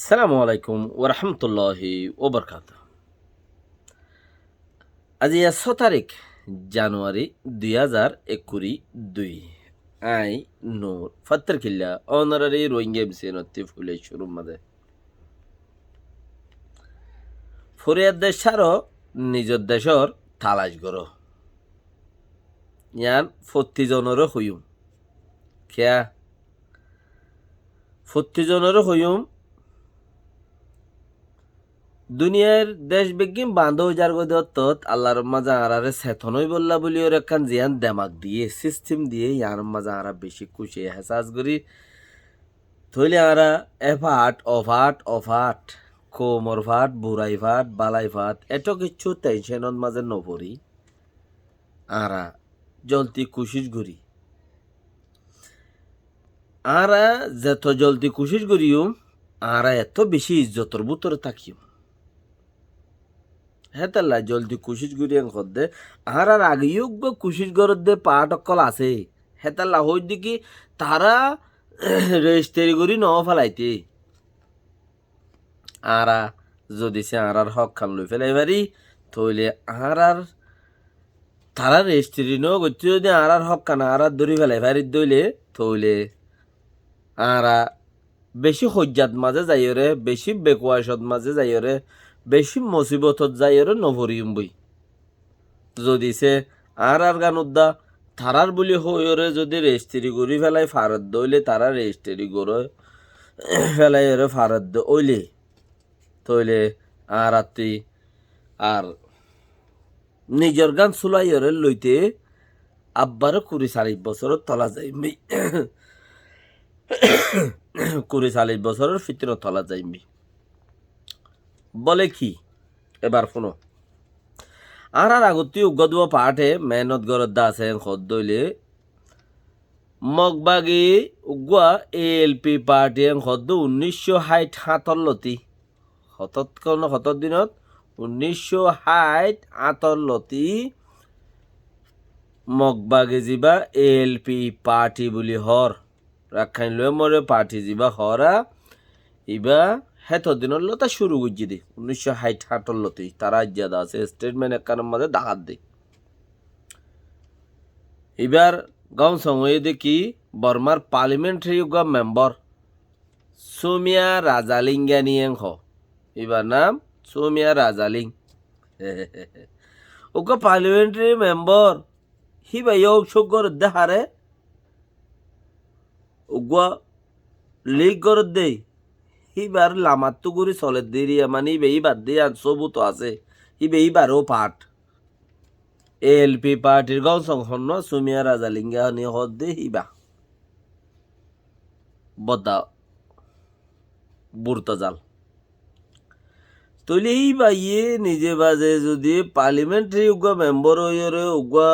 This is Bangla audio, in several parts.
সালামু আলাইকুম ওরহমতুল্লাহি ওবরকাত। আজি 6 তারিখ জানুয়ারি 2022 আই নূর ফত্তর কিল্লা অনারারি রোহিঙ্গা বিসেনত্তি ফুলে শুরু মাদে ফরিয়াদ দেশারও নিজের দেশর তালাশ গর ইয়ান 40 জনেরও হইম খেয়া 40 জনেরও হইম দুনিয়ার দেশ বেগিম বান্ধব যার গদত আল্লাহর মাঝে আরারে সেথনই বললা বলি ওর একখান জিয়ান দেমাক দিয়ে সিস্টেম দিয়ে ইয়ার মাঝে আরা বেশি খুশি হেসাজ করি থইলে আরা এফাট অফাট কোমর ফাট বুড়াই ফাট বালাই ফাট এত কিছু টেনশনের মাঝে নপরি আরা জলদি কুশিস করি আরা যত জলদি কুশিস করিও আরা এত বেশি ইজ্জতর ভিতরে থাকিও হেতাল্লা জলদি কুশিস গুরিয়ান খদ্দে আর আগেও কুশিস গরত দে পাট অকল আছে হেতাল্লা হই দেখি তারা রেজিস্ট্রি করি ন ফেলাইতে আরা যদি সে আর হক খান লই ফেলাই পারি থইলে আর তারা রেজিস্ট্রি ন করতে যদি আর হক খান আর ধরি ফেলাই পারি দইলে থইলে আরা বেশি হজ্জাত মাঝে যাইরে বেশি বেকুয়াশত মাঝে যাইরে বেশি মুসিবতত যাইরে নভরিম বই যদি সে আর গান উদ্দা তারার বলি হইরে যদি রেজিস্ট্রি করি ফেলাই ফারত দইলে তারা রেজিস্ট্রি করে ফেলাই ফারত ওইলে তইলে আর তুই আর নিজের গান চুলাইরে লইতে আব্বারও 40-40 বছরের তলা যাইমি 40-40 বছরের ফিতর তলা যাইমি বলে কি এবার শুনো আর আগতি উগদুয়া পাঠে মেহনত গরত দা আছে খদ দইলে মগবাগি উগুয়া এএলপি পার্টি খদ 1967 লতি হতত দিনত 1967 লতি মগবাগে যিবা এএলপি পার্টি বুলি হর রাখাইন লয়ে মরে পার্টি যিবা হরা ইবা হেত দিনের লতা শুরু করছি দি 1967 লতি তারা ইজাদা আছে স্টেটমেন্ট একখানের মাঝে ডাকাত দি এবার গাঁও সঙ্গে দেখি বর্মার পার্লিমেন্টারি মেম্বার সোমিয়া রাজালিঙ্গানি হ এবার নাম সোমিয়া রাজালিং ওকে পার্লিমেন্টারি মেম্বার হি ভাই সগর দেহারে ওগুয়া লিগ গরত দেই হিবার লামাত্তু করে চলে দেরিয়া মানে এইবার দিয়ে আর সবুত আছে এইবারও পাঠ এএলপি পার্টির গাঁও সংসন্ন সুমিয়া রাজালিঙ্গা নিয়ে হদ দে হিবা বদা বুর্তজাল তৈলে এইবা ইয়ে নিজে বাজে যদি পার্লিমেন্টারি উগা মেম্বার হইরে উগা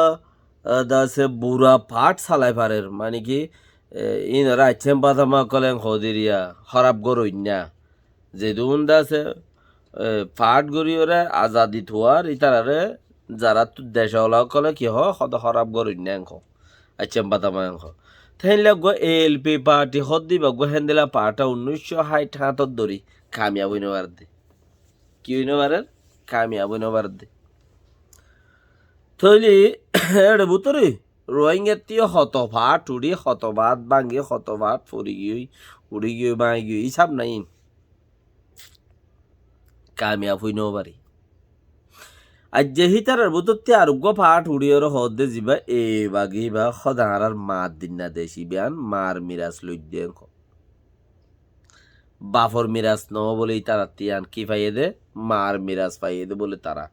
দাসে বুড়া পাঠ চালাই পারের মানে কি ইনারা আইছেন বাদামা কলেন হদিরিয়া খারাপ গরইনা যেহেতু আছে পাঠ গরিয়রে আজাদি থোয়ার ইতারারে যারা দেশওয়ালা কলে কি হদ খারাপ গরইনা অংশ আইছেন বাদামা অংশ তাইলে গো এএলপি পার্টি হদ দিবা গো হেন্দেলা পার্টা 1967 ধরি কামিয়াব হইন বার দে কি হইন পারের কামিয়াব হইন বার দে থইলি এড়ে বুতরে রোহিঙ্গাতীয় হতভাট উড়ি হতভাত ভাঙি হতভাট ফরি গিয়ে উড়ি গিয়ে বাঙি গিয়ে হিসাব নাই কামিয়াব হইন পারি আর যে হিতার বুতরতে আরোগ্য পাঠ উড়িয়র হদে যাবা এ বাগি বা সদার মার দিন না দেশি বিয়ান মার মিরাজ লই দিয়ে বাফর মিরাজ ন বলে তারা তিয়ান কি পাইয়ে দে মার মিরাজ পাইয়ে দে বলে তারা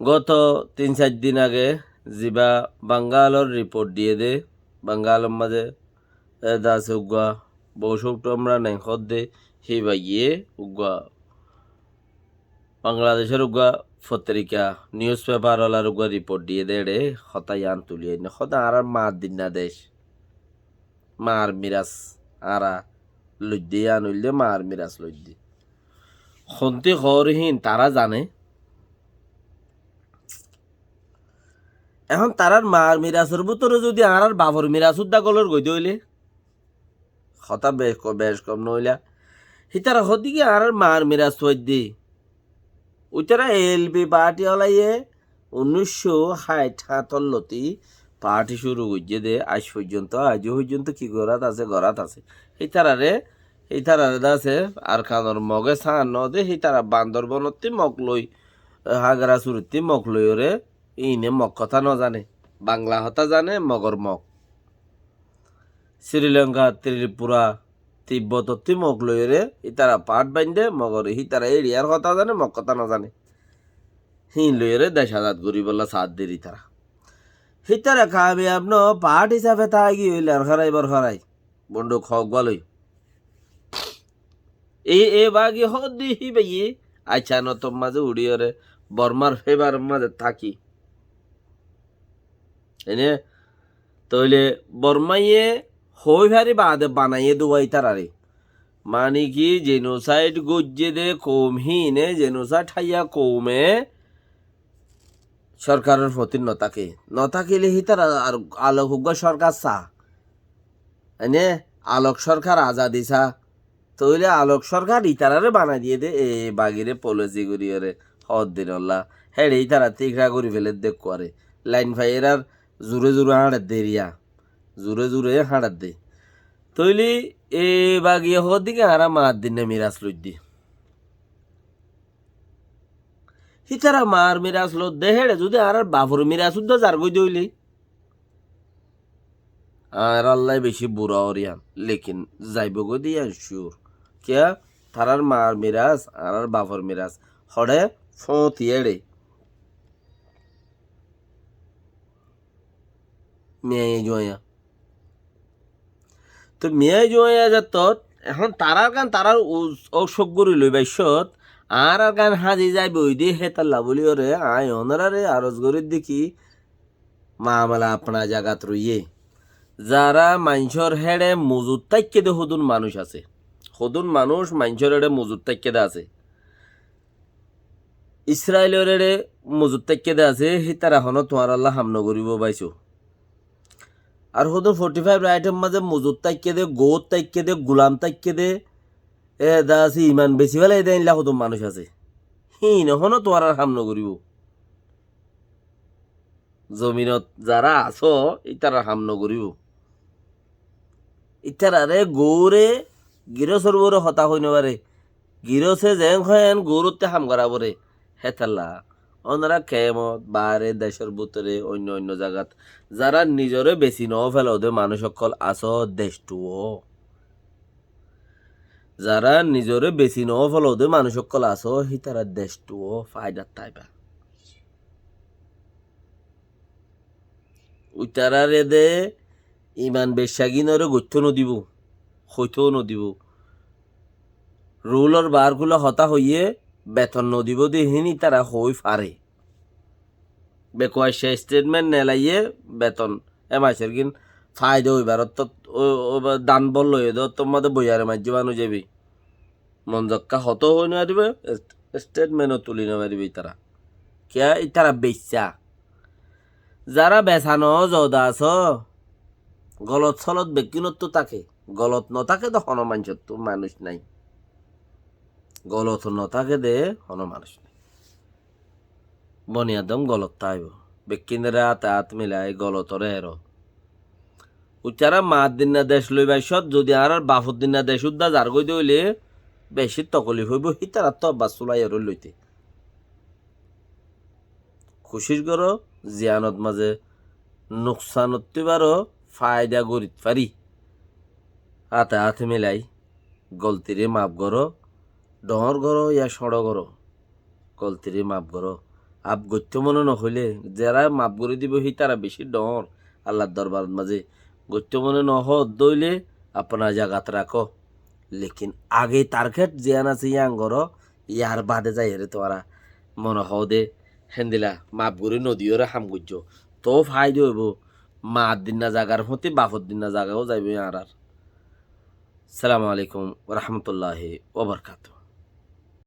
গত 3-4 দিন আগে যিবা বাঙ্গালোর রিপোর্ট দিয়ে দে বাঙ্গালোর মাঝে দাসে উগা বৌসুক আমরা নাই হদ দে সেই বাগিয়ে উগা বাংলাদেশের উগা পত্রিকা নিউজ পেপার ওলার উগা রিপোর্ট দিয়ে দে রে হতাই আন তুলিয়ে না হতা আর মার দিন না দেশ মার মিরাজ আরা লইদে আনইলে মার মিরাজ লইদে হন্তে হরহীন তারা জানে এখন তারার মার মিরাজের ভিতরে যদি আর বাবর মিরাজ উদ্দা গলর গই দইলে হতা বেশ কম নইলা হিতারা হদিকে আর মার মিরাজ দি ওইটারা এলপি পার্টি হলাইয়ে 1967 পার্টি শুরু করছে দে আজ পর্যন্ত কি গড়াত আছে হিতারারে আছে আর খানোর মগে সান দে হিতারা বান্দরবনতি মগ লই হাগরা চুরতি মগ লই ওরে ইনে মগ কথা জানে বাংলা হতা জানে মগর মগ শ্রীলঙ্কা ত্রিপুরা তিব্বতী মগ লই রে ইতারা পাট বাইন্দে মগর হিতারা এরিয়ার কথা জানে মগ কথা জানে হিন লই রে দেশ আজাদ করি বললা সাথ দেরি তারা হিতারা খাবে আপন পাট হিসাবে তা গিয়ে হইলে আর খারাই বন্দুক হক বলই এ বাগি হদি হি ভাই আচ্ছা নতম মাঝে উড়িয়ে রে বর্মার ফেবার মাঝে থাকি এনে তইলে বর্মাইয়ে হই ভারি বাদে বানাইয়ে দুবাই তারারে মানে কি জেনোসাইড গজ্জে দে কম হিনে জেনোসাইড হাইয়া কমে সরকারের প্রতি নতাকিলে হি তারা আর আলোক হুগ্গ সরকার চা এনে আলোক সরকার আজাদি চা তইলে আলোক সরকার ইতারারে বানাই দিয়ে দে এ বাগিরে পলিসি করিয়ে রে হদ দিন আল্লাহ হ্যাঁ ইতারা তিকরা করি ফেলে দেখ করে লাইন ফাইয়ের জোরে হাঁড়ার দে রিয়া জোরে হাঁড়ার দে তৈলি এ বাগিয়ে হওয়ার দিকে আরা মার দিন না মিরাজ লই হিতারা মার মিরাজ লো দেহেড়ে যদি আর বাফর মিরাজ উদ্দ যার গই দইলি আর আল্লাহ বেশি বুড়া ওরিয়ান লেকিন যাইব গো দিয়া শিওর কিয়া তারার মার মিরাজ আর বাফর মিরাজ হড়ে ফতিয়েড়ে মেয়ে জয়া তো মেয়ে জয়া যাত এখন তারার গান তারার অসুখ গরি লই বাইশত আর গান হাজি যাই বই দিয়ে হেতাল্লা বলি ওরে আয় ওনারে আরজ গরির দেখি মামলা আপনা জাগাত রইয়ে যারা মানুষের হেড়ে মজুদ তাইকে দে হদুন মানুষ আছে হদুন মানুষ মানুষের হেড়ে মজুদ তাইকে দে আছে ইসরায়েলের হেড়ে মজুদ তাইকে দে আছে সি তারা এখনো তোমার আল্লাহ হামন করিব পাইছো আর হদুন 45 আইটেম মাঝে মজুদ তাইকে দে গোদ তাইকে দে গুলাম তাইকে দে এ দা আছে ইমান বেশি বেলা এদের হদুন মানুষ আছে হিন এখনো তোমার আর হামন করিব জমিনত যারা আছো ইতারা হামন করিব ইতারারে গৌরে গিরসর বরে হতা হই নবারে গিরসে যেন হেন গৌরতে হাম করাবরে হেতাল্লা ওনারা কেমত বারে দেশের ভিতরে অন্য জায়গাত যারা নিজরে বেশি ন ফেল ওদের মানুষ সকল আছো দেশটুও যারা নিজরে বেশি ন ফেল ওদের মানুষ সকল আছো হিতারা দেশটুও ফায়দার তাইবা উইতারারে দে ইমান বেশাগিনরে গথ্য নদিব হইতেও নদিব রুলর বারগুলো হতা হইয়ে বেতন নদিব দেহিনি তারা হই ফারে বেকোয়াশা স্টেটমেন্ট নেলাইয়ে বেতন মাসের কিন ফায়দা হইবার দান বল লই তোমাদের বইয়ারে মাঝে বানু যাবি মনজক্কা হত হই না দিবে স্টেটমেন্টও তুলি না মারিবি তারা কে তারা বেচা যারা বেচানো যদা আছ গলত চলত বেকিনত থাকে গলত নথাকে তো হন মানুষের তো মানুষ নাই গলত নথাকে দে হন মানুষ নাই বনিয়াদম গলত তাইব বেকিনরে হাত মিলাই গলতরে হের উচ্চারা মাত দিন না দেশ লই বাইসত যদি আর বাফর দিন না দেশ উদ্দা যার গই দইলে বেশি তকলি হইব হিতার তো বাস চলাই আর লইতে খুশির করো জিয়ানত মাঝে নোকসানত বারো ফায়দা গরিত পারি হাতে মিলাই গলতিরে মাপ করো ডহর করো ইয়া সড় করো গলতিরে মাপ করো আপ গত্য মনে নহইলে যারা মাপ করে দিব সেই তারা বেশি ডহর আল্লাহর দরবার মাঝে গত্য মনে নহ দইলে আপনার জায়গাত রাখো লেকিন আগে টার্গেট জিয়ান আছে ইয়াং করো ইয়ার বাদে যাই রে তোরা মনে হও দে হেন্দিলা মাপ করে নদীও হাম গুজ্জ তো ফায়দা হইব মাত দিন না জাগার হতে বাফর দিন না জাগাও যাইবে আর সালামু আলাইকুম ওয়া রাহমাতুল্লাহি ওয়া বারাকাতুহু।